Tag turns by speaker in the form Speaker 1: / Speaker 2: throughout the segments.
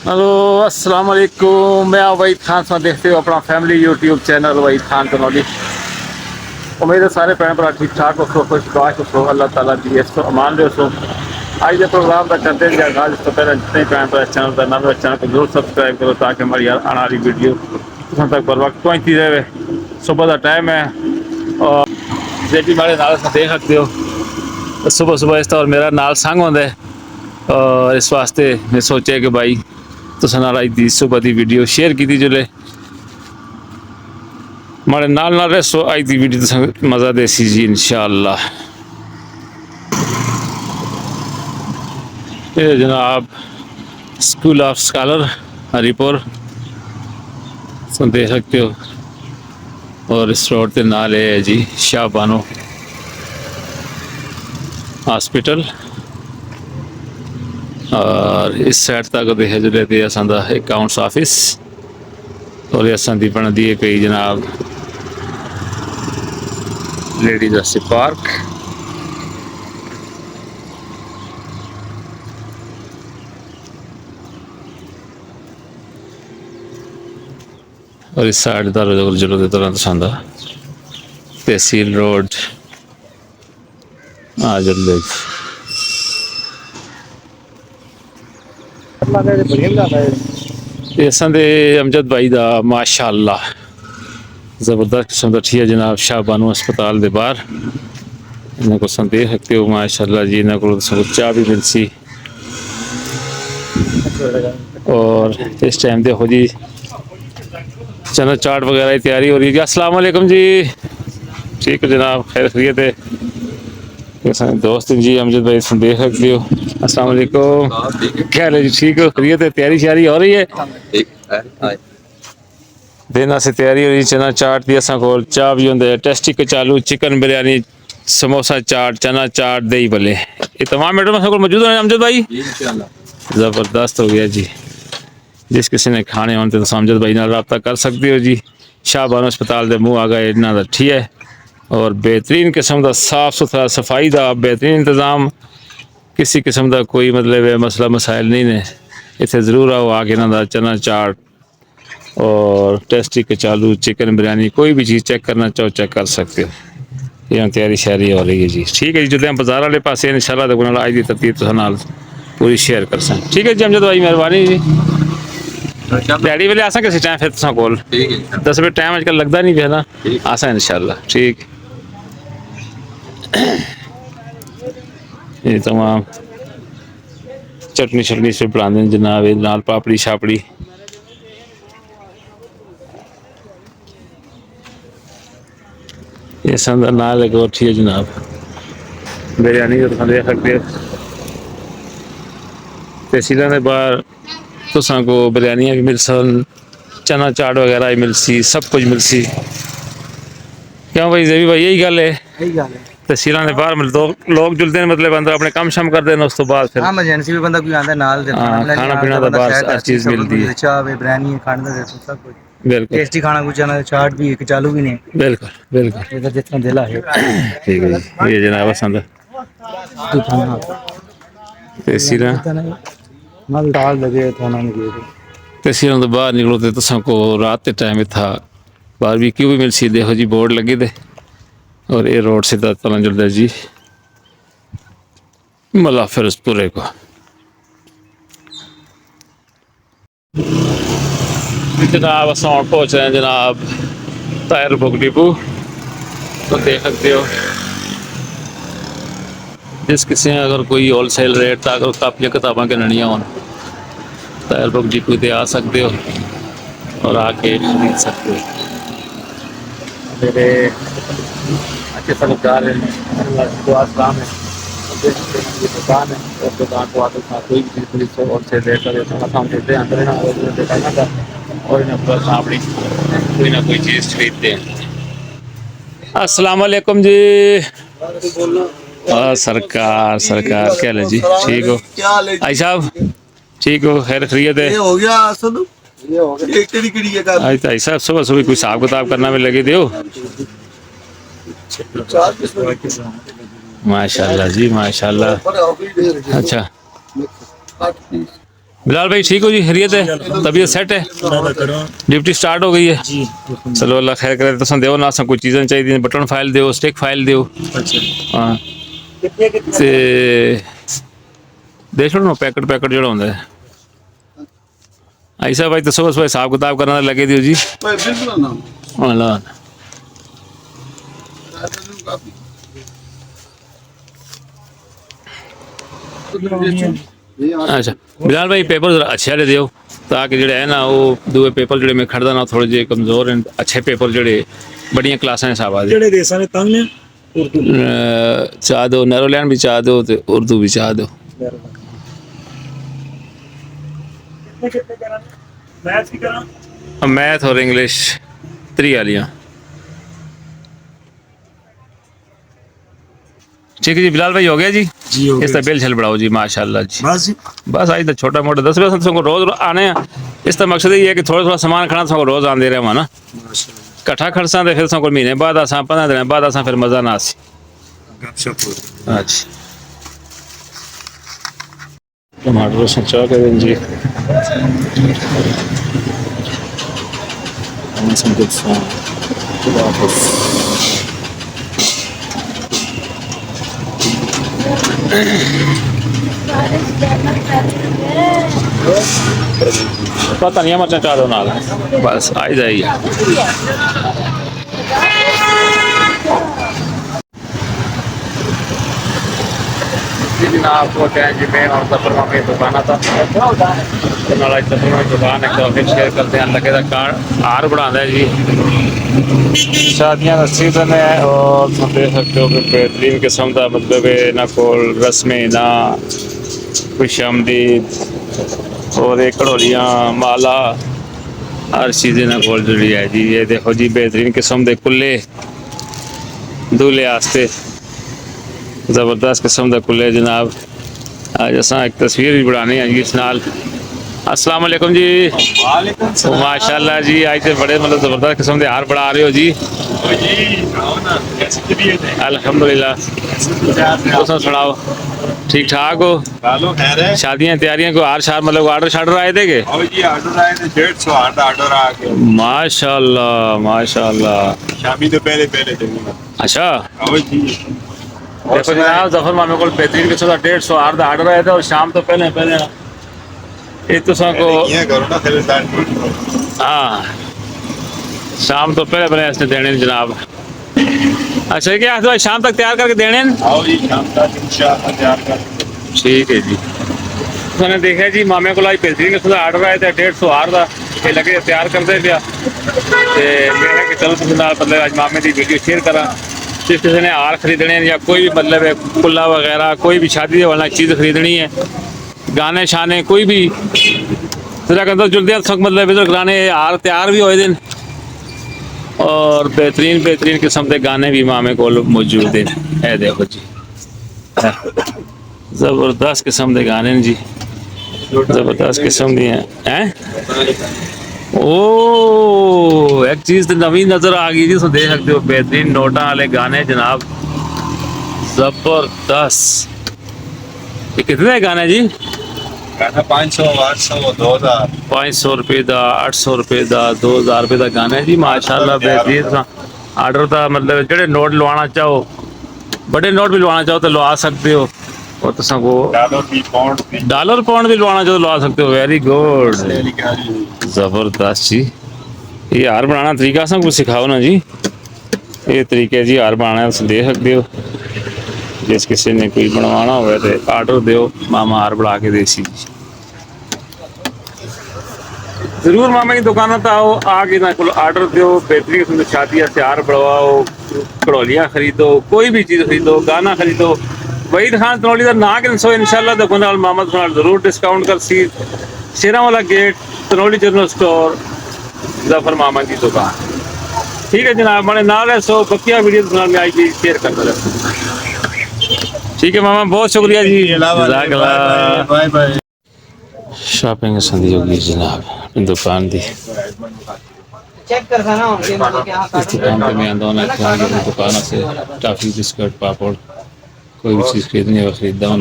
Speaker 1: Hello अस्सलाम वालेकुम। मैं वहीद खान सा, देखते हो अपना family YouTube channel Waheed Khan Kanauli. उम्मीद है सारे भैन भरा ठीक ठाक हो सो, खुशबाश हो सो, अल्लाह ताला दी इसको अमान दे सो। आज के प्रोग्राम का करते हैं आगाज। इससे पहले जितने भैन भरा चैनल का नवे चैनल को जरूर सब्सक्राइब करो ताकि हमारी आने वाली वीडियो तुम तक बर वक्त पहुँचती रहे। सुबह का टाइम है और जे भी हमारे नाल देख सकते हो, सुबह सुबह इस और मेरा नाल संग होंगे और इस वास्ते मैं सोचा कि भाई तुसां नाल अज दी सुबह की वीडियो शेयर की जुले माड़े नाल नाल रहो। अज की वीडियो तुसां मज़ा देसी जी इंशाअल्लाह। ये जनाब स्कूल ऑफ स्कॉलर हरीपुर देख सकते हो और इस रोड के नाल है जी शाह बानो हॉस्पिटल और इस साइड तक देखा जुले तो असा अकाउंट्स ऑफिस और असा दी बनती है पई जनाब लेडीज वास्ते पार्क। और इस साइड दारो जलो के तरह दसांदा तहसील रोड आ जल्द असा दे अमजद भाई का माशाअल्लाह जबरदस्त किस्म का ठीक है जनाब शाह बानो अस्पताल के बाहर इन्हों को देख सकते हो माशाअल्लाह जी। इन्हों को चाह भी मिल सी और इस टाइम देखो जी चना चाट वगैरह की तैयारी हो रही है। अस्सलाम वालेकुम जी। ठीक है जनाब, खैर खैरियत है। दोस्त जी अमजद भाई देख सकते हो। अस्सलाम वालेकुम, क्या है जी, ठीक हो, खैरियत है? तैयारी शारी हो रही है? दिन से तैयारी हो रही चना चाट की। असा को चाह भी होंगे, टेस्टी कचालू, चिकन बिरयानी, समोसा चाट, चना चाट, दही भले, ये तमाम मैडम असा को मौजूद है अमजद भाई। ज़बरदस्त हो गया जी। जिस किसी ने खाने होने तो अमजद भाई नाल रब्ता कर सकते हो जी। शाह बानो अस्पताल के मुँह आ गए इन्हों का ठीक है और बेहतरीन किस्म का साफ सुथरा सफाई का बेहतरीन इंतजाम। किसी किस्म का कोई मतलब मसला मसाइल नहीं ने। इतने जरूर आओ आके इन्हों का चना चाट और टेस्टी कचालू, चिकन बिरयानी, कोई भी चीज़ चेक करना चाहो चेक कर सकते हो। यहाँ तैयारी शैयारी हो रही है जी। ठीक है जी, जो हम बाजार वाले पास इंशाल्लाह तो अज की तरतीब पूरी शेयर कर सकें। ठीक है जी अमजद भाई, मेहरबानी जी। दैडी वेले आसा किसी टाइम फिर तुसा कोल 10 बजे टाइम आजकल लगता नहीं पे ना, आसा इंशाल्लाह। ठीक ये तमाम चटनी शटनी से बनाते जनाब, नाल पापड़ी शापड़ी। ये संदा नाल एक और ठीक है जनाब बिरयानी तो तुम देख सकते हो। तहसीलों के बाहर तुसा को बिरयानियाँ भी मिल सन, चना चाट वगैरह भी मिल सी, सब कुछ मिल सी। क्यों भाई जेबी भाई, यही गल है? तहसीलों के बाहर मिल दो लोग जुलते हैं, मतलब अंदर अपने काम शाम करते हैं, उस तो बाद फिर
Speaker 2: एमरजेंसी भी बंदा कोई आंदा नाल दे
Speaker 1: खाना पीना तो बाहर हर चीज़ मिलती है।
Speaker 2: चाह वे बिरयानी खाने का सब कुछ
Speaker 1: बिल्कुल
Speaker 2: टेस्टी खाना, कुछ चना चाट भी है, चालू भी नहीं।
Speaker 1: बिल्कुल बिल्कुल
Speaker 2: इधर जितना दिला है।
Speaker 1: ठीक है जी। ये जनाब असंद तहसील
Speaker 2: मल डाल लगे थाना में गए
Speaker 1: तहसीलों तो बाहर निकलो तो तुसा को रात के टाइम था बारबेक्यू भी मिल सी। देखो जी बोर्ड लगे थे और ये रोड से पता चलता जी मला फिरोजपुरे को। जनाब अस पहुँच रहे हैं जनाब टायर बुक डिपो। तो देख सकते हो जिस किसी ने अगर कोई होलसेल रेट तक अगर कापियाँ किताबा गिननिया हो टायर बुक डिपो पे आ सकते हो और आके खरीद सकते हो। मेरे अच्छे समझदार हैं, काम है, ये दुकान है और दुकान को आते कोई भी चीज़ खरीद होलसेल रेट का हम देते हैं अंदर ना और इन्हें बस अपनी कोई ना कोई चीज़ खरीदते हैं। अस्सलाम वालेकुम जी। सरकार सरकार क्या है जी, ठीक हो आई साहब? ठीक हो, खैर खैरियत है?
Speaker 3: हो गया
Speaker 1: आज भाई साहब सुबह सुबह कोई हिसाब किताब करना में लगे थे हो। माशाल्लाह जी माशाल्लाह। अच्छा बिलाल भाई ठीक हो जी, खैरियत है, तबीयत सेट है, ड्यूटी स्टार्ट हो गई है। चलो अल्लाह खैर करे। तुम देव ना असां कोई चीज़ां चाहिए, बटन फाइल दो, स्टिक फाइल दो। हाँ ते देख लो ना पैकेट पैकेट जो होंगे ऐसा भाई दसो बस भाई हिसाब किताब करना लगे दियो जी। हाँ ला अच्छा बिलाल भाई पेपर जरा अच्छे वाले दियो ताकि जो है ना वो दूए पेपर जो मैं खड़दा ना थोड़े जे कमजोर हैं, अच्छे पेपर जो बड़िया क्लासा हिसाब आ
Speaker 3: ਜਿਹੜੇ ਦੇਸਾਂ ਨੇ ਤੰਗ ਨੇ ਉਰਦੂ
Speaker 1: चाह दो, नैरोलैंड भी चाह दो तो उर्दू भी चाह दो।
Speaker 3: ਕਿੱਥੇ ਕਰਾਂ ਮੈਥ ਹੀ ਕਰਾਂ
Speaker 1: मैथ और इंग्लिश 3 वालियाँ। ठीक है जी बिलाल भाई हो गया जी।
Speaker 3: जी हो
Speaker 1: इसका बिल छल बढ़ाओ जी माशाल्लाह जी।
Speaker 3: बस जी
Speaker 1: बस आज तो छोटा मोटा 10 रुपये को रोज आने हैं। इसका मकसद ये है कि थोड़ा थोड़ा सामान खाना सबको रोज आते रहे ना कट्ठा खर्चा तो फिर सबको महीने बाद असा 15 दिन बाद असा फिर मजा ना आसी। अच्छा टमाटर चाह कर दें जी। पता नहीं मरचा चाह दो नाल बस आई जाइए। जनाब जी मैं और सफर में दुकान था दुकान एक फिर शेयर करते हैं लगे कार्ड हार बना जी। शादियां का सीजन है और तुम देख सकते हो कि बेहतरीन किस्म का मतलब इन्हों को रस्में ना खुश आमदीद और एक घड़ोलियाँ माला हर चीज़ इन्हों को जी है जी। ये देखो जी बेहतरीन किस्म के कुल्ले दूल्हे आस्ते ज़बरदस्त किस्म का कुल्ले जनाब। आज असा एक तस्वीर भी बनानी है जी इस नाल। अस्सलाम वालेकुम जी। माशाल्लाह जी आज तो बड़े मतलब ज़बरदस्त किस्म के हार बना रहे हो जी। अल्हम्दुलिल्लाह तुम सुनाओ ठीक ठाक हो? शादियां तैयारियां को हार शार मतलब ऑर्डर शार्डर आए थे के? माशाल्लाह माशाल्लाह
Speaker 4: शामी तो पहले
Speaker 1: अच्छा देखो जनाब जफर मामे को बेहतरीन किस्म का 150 हार का ऑर्डर आया था और शाम तो पहले ये तो को हाँ शाम तो पहले इसने देने जनाब। अच्छा क्या तो शाम तक तैयार करके देने
Speaker 4: आओ जी शाम तक इंशाअल्लाह तैयार कर।
Speaker 1: ठीक है जी। मैंने देखा जी मामे को बेहतरीन किस्म का ऑर्डर आया था 150 हार का ये लगे तैयार करते पे मेरा कि चलो तुम मतलब अज मामे की वीडियो शेयर करा जिस किसी ने हार खरीदने या कोई भी मतलब कुल्ला वगैरह कोई भी शादी वाला चीज़ खरीदनी है गाने शाने कोई भी जरा कहता जुलते मतलब इधर गाने हार तैयार भी होए दिन और बेहतरीन बेहतरीन किस्म के गाने भी मामे को मौजूद हैं। है देखो जी ज़बरदस्त किस्म के गाने जी ज़बरदस्त किस्म के हैं। ओ एक चीज़ तो नवी नज़र आ गई जी तो देख सकते हो बेहतरीन नोटा वाले गाने जनाब ज़बरदस्त। ये कितने गाने जी?
Speaker 4: 500 800 2000
Speaker 1: 500 रुपये का 800 रुपये का 2000 रुपये का गाना है जी माशाल्लाह बेहतरीन आर्डर का मतलब जेडे नोट लवाना चाहो बड़े नोट भी लवाना चाहो तो लवा सकते हो और तो सबको डॉलर पाउंड भी लवाना चाहो तो लवा सकते हो। वेरी गुड ज़बरदस्त जी। ये हार बनाना तरीका सब कुछ सिखाओ ना जी। ये तरीके जी हार बनाना तुम दे सकते हो जिस किसी ने कोई बनवाना हो तो आर्डर दो मामा हार बना के देसी जरूर मामा की दुकान तो आओ आके ना को आर्डर दो बेहतरीन किस्म की शादी हार बढ़वाओ घड़ोलियाँ खरीदो कोई भी चीज़ खरीदो गाना खरीदो वहीद खान तनौली का ना कि सो इंशाल्लाह तो कुनाल मामा जरूर डिस्काउंट कर सी शेरा वाला gate Tanoli general store Zafar मामा की दुकान। ठीक है जनाब मैंने नाल है सो बकिया वीडियो में आई भी शेयर करता रहे। ठीक है मामा बहुत शुक्रिया जी
Speaker 4: बाय बाय।
Speaker 1: शॉपिंग संधी होगी जनाब दुकान दी
Speaker 2: चेक कर खाना उनके मतलब क्या
Speaker 1: इस दुकान पे मैं आंदा हूँ दुकान से टॉफी बिस्कुट पापड़ कोई भी चीज़ खरीदनी है खरीदता हूँ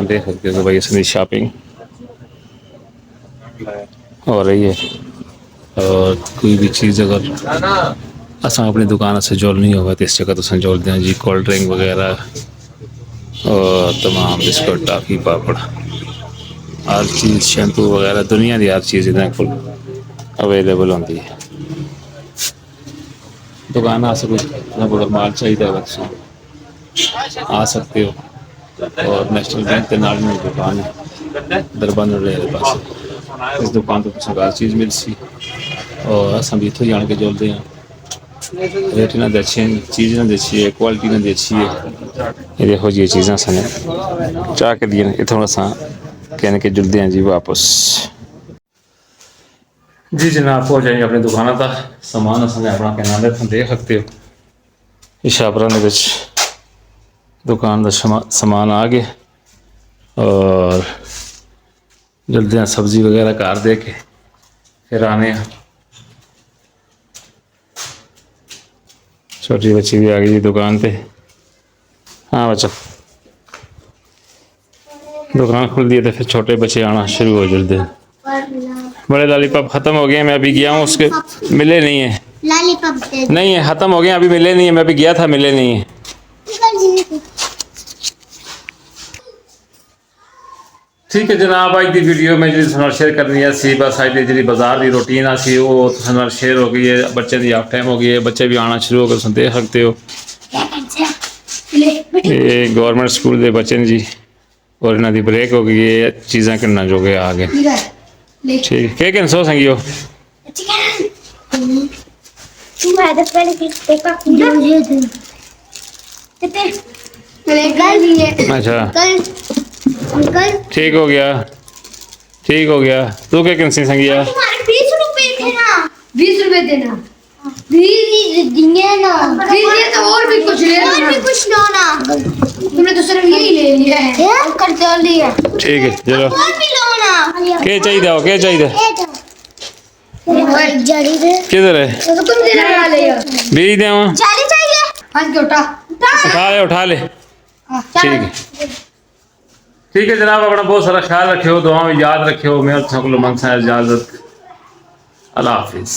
Speaker 1: देख सकते हो भाई असली शॉपिंग हो रही है। और कोई भी चीज़ अगर असा अपनी दुकान से जोड़नी होगा तो इस जगह तो जोड़ते हैं जी। कोल्ड ड्रिंक वगैरह और तमाम बिस्कुट टाफी पापड़ हर चीज़ शैम्पू वगैरह दुनिया की हर चीज़ इन्हें को अवेलेबल होती है। दुकान आसे कुछ कोई माल चाहिए होगा तो आ सकते हो। और नेशनल बैंक के नाल में दुकान है दरबान रोड के पास। इस दुकान पर कुछ हर चीज़ मिल सी और असा भी इतों जान के जोड़ते हैं। रेट इन्हों अच्छे हैं, चीज़ इन्होंने अच्छी है, क्वालिटी इन्होंने अच्छी है। ये देखो जी चीज़ा सन चाह के दिए इतों असा कहने के जुड़ते हैं जी वापस। जी जनाब पहुँच जाएंगे अपनी दुकान तक। समान असं अपना कहना तुम देख सकते हो। इशापरा के दुकान का समान आ गया और जल्दी सब्जी वगैरह घर दे के फिर आने। छोटी बच्ची भी आ गई जी दुकान पे। हाँ बच्चा दुकान खुल दी है तो फिर छोटे बच्चे आना शुरू हो जाते हैं। बड़े लॉलीपॉप ख़त्म हो गए हैं, मैं अभी गया हूँ उसके मिले नहीं है।
Speaker 5: लॉलीपॉप
Speaker 1: नहीं है, ख़त्म हो गए अभी मिले नहीं है। मैं अभी गया था मिले नहीं है। ठीक है जनाब अज की वीडियो में जी शेयर करनी है सी बस अज की जी बाजार की रूटीन सी वो शेयर हो गई है। बच्चे की हाफ टाइम हो गई है, बच्चे भी आना शुरू हो गए देख सकते हो। ये गवर्नमेंट स्कूल के बच्चे जी और इन्हों की ब्रेक हो गई है। चीज़ा किन्ना जो गए आ गए। ठीक है क्या सो संगियो अच्छा ठीक हो गया ठीक हो गया। तू क्या कैंसी संगिया
Speaker 5: 20 रुपए देना 20 रुपए देना 20 दिए ना 20 दिए तो और भी कुछ ले और भी कुछ लो ना। तुमने तो सिर्फ यही ले लिया है कर लिया।
Speaker 1: ठीक है चलो
Speaker 5: और भी लो ना।
Speaker 1: क्या चाहिए हो क्या चाहिए किधर है
Speaker 5: तो तुम देना खा ले
Speaker 1: बीज दे
Speaker 5: जाली चाहिए हां के
Speaker 1: उठा ले ठीक है। ठीक है जनाब अपना बहुत सारा ख्याल रखियो दुआ में याद रखियो। मैं मंगसा इजाजत अल्लाह हाफिज।